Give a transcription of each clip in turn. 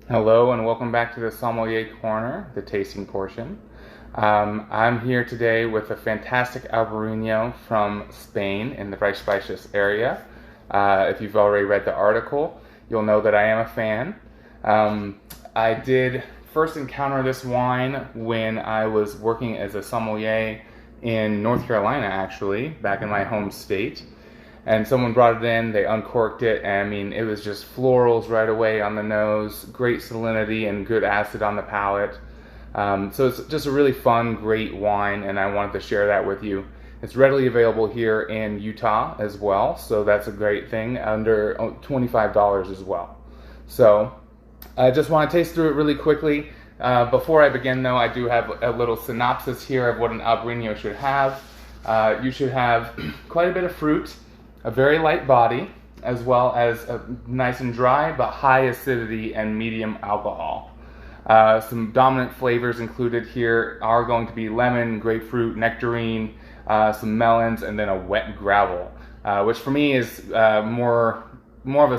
Hello and welcome back to the Sommelier Corner, the tasting portion. I'm here today with a fantastic Albariño from Spain in the Rías Baixas area. If you've already read the article, you'll know that I am a fan. I did first encounter this wine when I was working as a sommelier in North Carolina, actually, back in my home state. And someone brought it in, they uncorked it, and I mean, it was just florals right away on the nose, great salinity and good acid on the palate. So it's just a really fun, great wine, and I wanted to share that with you. It's readily available here in Utah as well, so that's a great thing, under $25 as well. So I just want to taste through it really quickly. Before I begin though, I do have a little synopsis here of what an Albariño should have. You should have quite a bit of fruit, a very light body, as well as a nice and dry but high acidity and medium alcohol. Some dominant flavors included here are going to be lemon, grapefruit, nectarine, some melons, and then a wet gravel, which for me is more of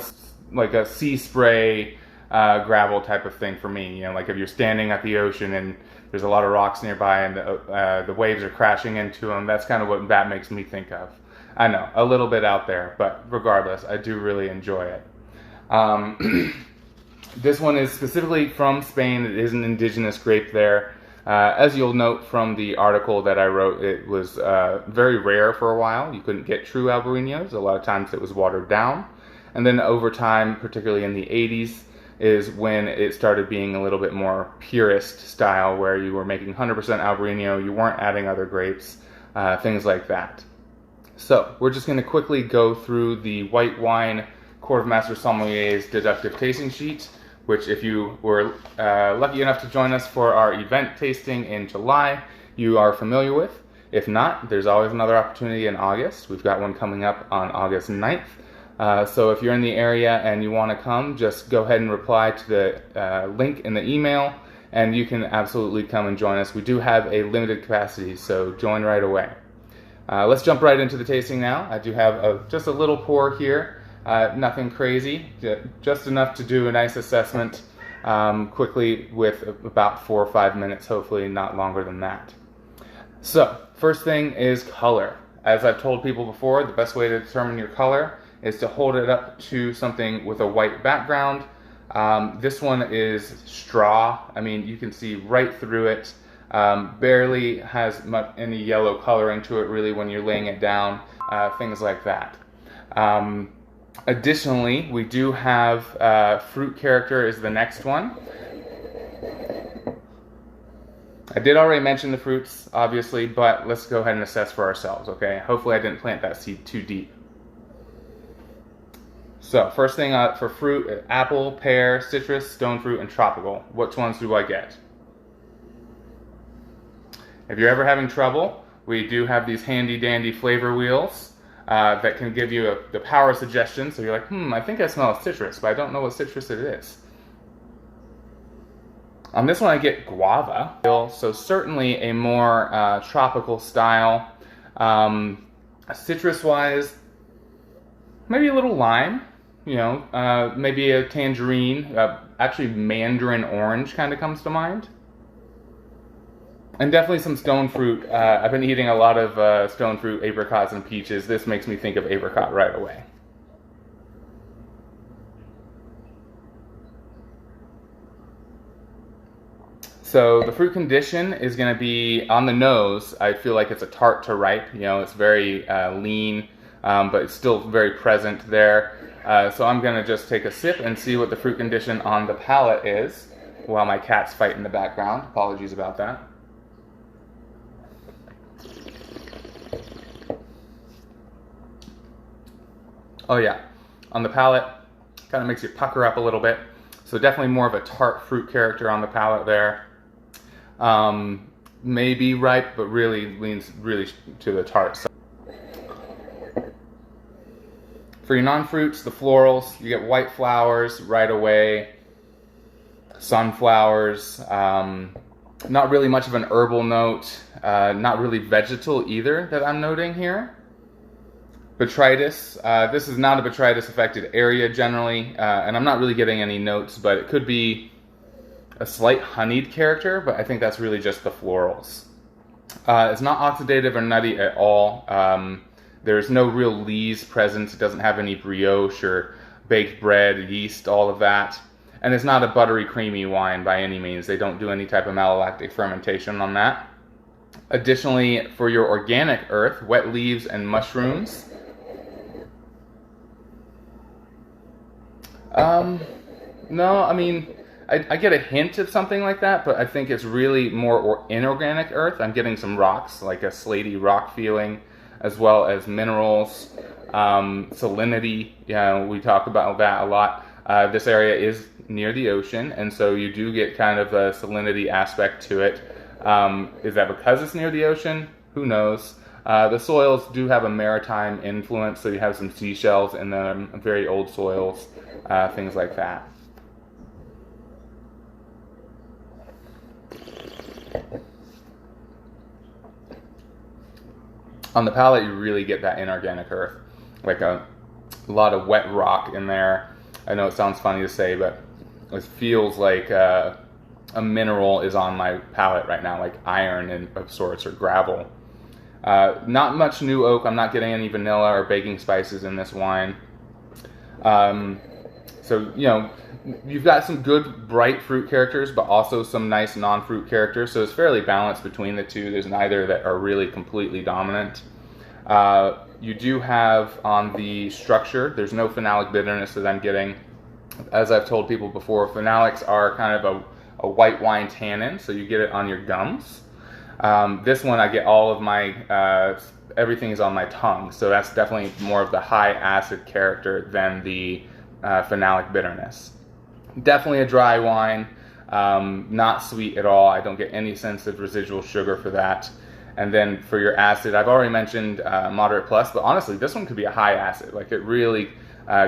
a sea spray gravel type of thing for me. You know, like if you're standing at the ocean and there's a lot of rocks nearby and the waves are crashing into them, that's kind of what that makes me think of. I know, a little bit out there, but regardless, I do really enjoy it. This one is specifically from Spain. It is an indigenous grape there. As you'll note from the article that I wrote, it was very rare for a while. You couldn't get true Albariños. A lot of times it was watered down. And then over time, particularly in the 80s, is when it started being a little bit more purist style, where you were making 100% Albariño, you weren't adding other grapes, things like that. So we're just going to quickly go through the White Wine Court of Master Sommelier's deductive tasting sheet, which if you were lucky enough to join us for our event tasting in July, you are familiar with. If not, there's always another opportunity in August. We've got one coming up on August 9th. So if you're in the area and you want to come, just go ahead and reply to the link in the email, and you can absolutely come and join us. We do have a limited capacity, so join right away. Let's jump right into the tasting now. I do have just a little pour here, nothing crazy, just enough to do a nice assessment quickly with about 4 or 5 minutes, hopefully not longer than that. So, first thing is color. As I've told people before, the best way to determine your color is to hold it up to something with a white background. This one is straw. I mean, you can see right through it. Barely has any yellow coloring to it really when you're laying it down, things like that. Additionally, we do have fruit character is the next one. I did already mention the fruits, obviously, but let's go ahead and assess for ourselves, okay? Hopefully I didn't plant that seed too deep. So, first thing for fruit, apple, pear, citrus, stone fruit, and tropical. Which ones do I get? If you're ever having trouble, we do have these handy dandy flavor wheels that can give you the power suggestion. So you're like, I think I smell citrus, but I don't know what citrus it is. On this one I get guava, so certainly a more tropical style. Citrus-wise, maybe a little lime, you know, maybe a tangerine, actually mandarin orange kind of comes to mind. And definitely some stone fruit. I've been eating a lot of stone fruit, apricots, and peaches. This makes me think of apricot right away. So the fruit condition is going to be on the nose. I feel like it's a tart to ripe. You know, it's very lean, but it's still very present there. So I'm going to just take a sip and see what the fruit condition on the palate is while my cats fight in the background. Apologies about that. Oh yeah, on the palate, kind of makes you pucker up a little bit. So definitely more of a tart fruit character on the palate there. Maybe ripe, but really leans to the tart side. For your non-fruits, the florals, you get white flowers right away, sunflowers, not really much of an herbal note, not really vegetal either that I'm noting here. Botrytis. This is not a botrytis affected area generally, and I'm not really getting any notes, but it could be a slight honeyed character, but I think that's really just the florals. It's not oxidative or nutty at all. There's no real lees presence. It doesn't have any brioche or baked bread, yeast, all of that. And it's not a buttery, creamy wine by any means. They don't do any type of malolactic fermentation on that. Additionally, for your organic earth, wet leaves and mushrooms. No, I mean, I get a hint of something like that, but I think it's really more inorganic earth. I'm getting some rocks, like a slaty rock feeling, as well as minerals, salinity. We talk about that a lot. This area is near the ocean, and so you do get kind of a salinity aspect to it. Is that because it's near the ocean? Who knows? The soils do have a maritime influence, so you have some seashells in them, very old soils, things like that. On the palate, you really get that inorganic earth, like a lot of wet rock in there. I know it sounds funny to say, but it feels like a mineral is on my palate right now, like iron of sorts or gravel. Not much new oak. I'm not getting any vanilla or baking spices in this wine. So, you've got some good bright fruit characters, but also some nice non-fruit characters. So it's fairly balanced between the two. There's neither that are really completely dominant. You do have on the structure, there's no phenolic bitterness that I'm getting. As I've told people before, phenolics are kind of a white wine tannin, so you get it on your gums. This one, I get all of my, everything is on my tongue, so that's definitely more of the high acid character than the phenolic bitterness. Definitely a dry wine, not sweet at all. I don't get any sense of residual sugar for that. And then for your acid, I've already mentioned moderate plus, but honestly, this one could be a high acid. Like, it really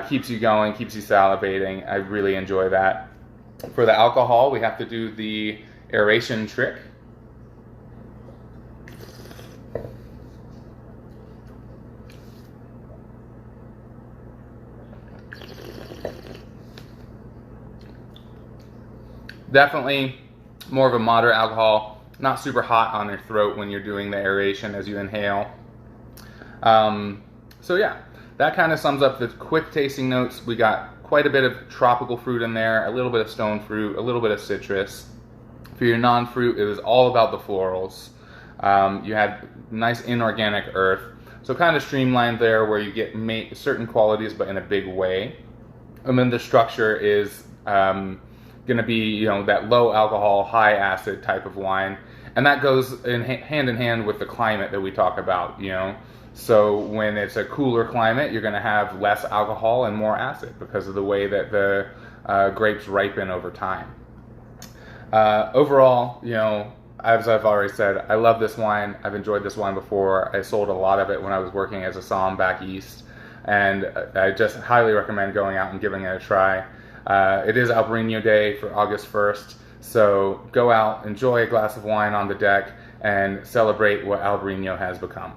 keeps you going, keeps you salivating. I really enjoy that. For the alcohol, we have to do the aeration trick. Definitely more of a moderate alcohol, not super hot on your throat when you're doing the aeration as you inhale. So yeah, that kind of sums up the quick tasting notes. We got quite a bit of tropical fruit in there, a little bit of stone fruit, a little bit of citrus. For your non-fruit, it was all about the florals. You had nice inorganic earth, so kind of streamlined there where you get certain qualities but in a big way. And then the structure is going to be, that low alcohol, high acid type of wine, and that goes hand in hand with the climate that we talk about. So when it's a cooler climate, you're going to have less alcohol and more acid because of the way that the grapes ripen over time. Overall, as I've already said, I love this wine. I've enjoyed this wine before. I sold a lot of it when I was working as a somm back east, and I just highly recommend going out and giving it a try. It is Albariño Day for August 1st, so go out, enjoy a glass of wine on the deck, and celebrate what Albariño has become.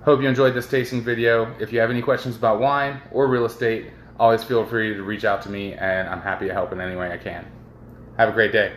Hope you enjoyed this tasting video. If you have any questions about wine or real estate, always feel free to reach out to me, and I'm happy to help in any way I can. Have a great day.